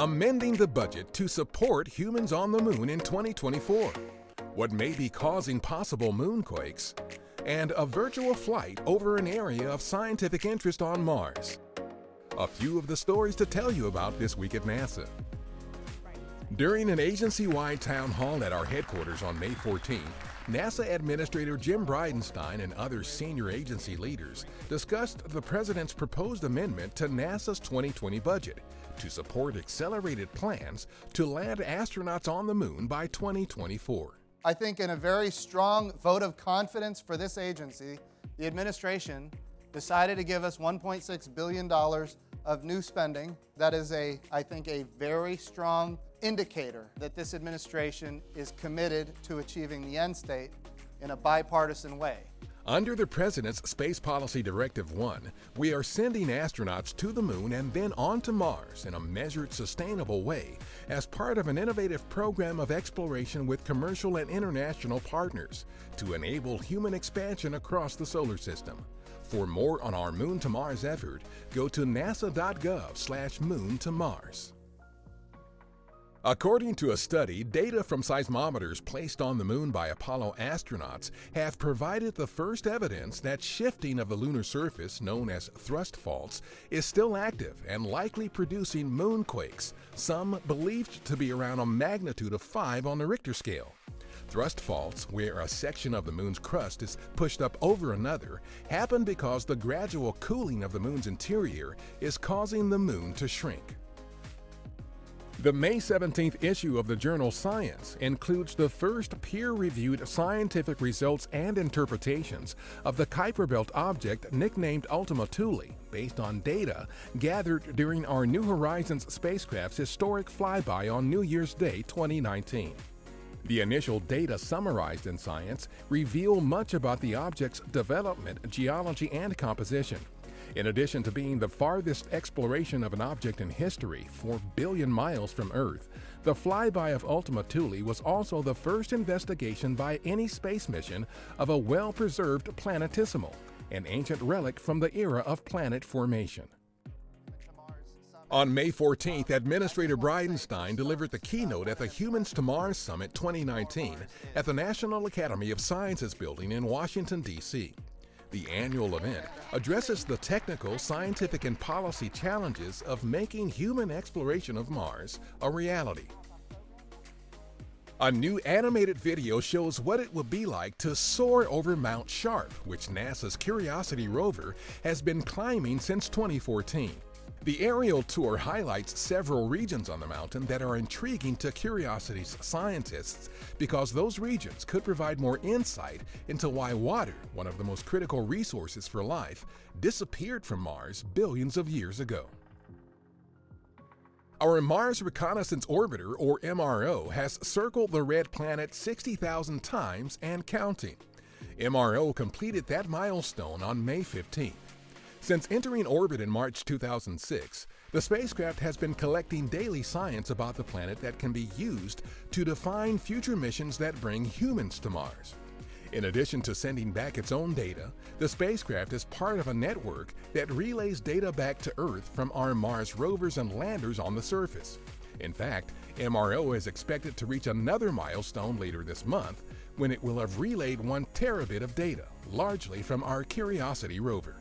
Amending the budget to support humans on the moon in 2024. What may be causing possible moonquakes. And a virtual flight over an area of scientific interest on Mars. A few of the stories to tell you about this week at NASA. During an agency-wide town hall at our headquarters on May 14th, NASA Administrator Jim Bridenstine and other senior agency leaders discussed the President's proposed amendment to NASA's 2020 budget to support accelerated plans to land astronauts on the moon by 2024. I think in a very strong vote of confidence for this agency, the administration decided to give us $1.6 billion of new spending. That is, I think, a very strong indicator that this administration is committed to achieving the end state in a bipartisan way. Under the President's Space Policy Directive 1, we are sending astronauts to the moon and then on to Mars in a measured, sustainable way as part of an innovative program of exploration with commercial and international partners to enable human expansion across the solar system. For more on our Moon to Mars effort, go to nasa.gov/moon to Mars. According to a study, data from seismometers placed on the moon by Apollo astronauts have provided the first evidence that shifting of the lunar surface, known as thrust faults, is still active and likely producing moonquakes, some believed to be around a magnitude of 5 on the Richter scale. Thrust faults, where a section of the moon's crust is pushed up over another, happen because the gradual cooling of the moon's interior is causing the moon to shrink. The May 17th issue of the journal Science includes the first peer-reviewed scientific results and interpretations of the Kuiper Belt object nicknamed Ultima Thule, based on data gathered during our New Horizons spacecraft's historic flyby on New Year's Day 2019. The initial data summarized in Science reveal much about the object's development, geology, and composition. In addition to being the farthest exploration of an object in history, 4 billion miles from Earth, the flyby of Ultima Thule was also the first investigation by any space mission of a well-preserved planetesimal, an ancient relic from the era of planet formation. On May 14th, Administrator Bridenstine delivered the keynote at the Humans to Mars Summit 2019 at the National Academy of Sciences building in Washington, D.C. The annual event addresses the technical, scientific, and policy challenges of making human exploration of Mars a reality. A new animated video shows what it will be like to soar over Mount Sharp, which NASA's Curiosity rover has been climbing since 2014. The aerial tour highlights several regions on the mountain that are intriguing to Curiosity's scientists because those regions could provide more insight into why water, one of the most critical resources for life, disappeared from Mars billions of years ago. Our Mars Reconnaissance Orbiter, or MRO, has circled the red planet 60,000 times and counting. MRO completed that milestone on May 15th. Since entering orbit in March 2006, the spacecraft has been collecting daily science about the planet that can be used to define future missions that bring humans to Mars. In addition to sending back its own data, the spacecraft is part of a network that relays data back to Earth from our Mars rovers and landers on the surface. In fact, MRO is expected to reach another milestone later this month when it will have relayed 1 terabit of data, largely from our Curiosity rover.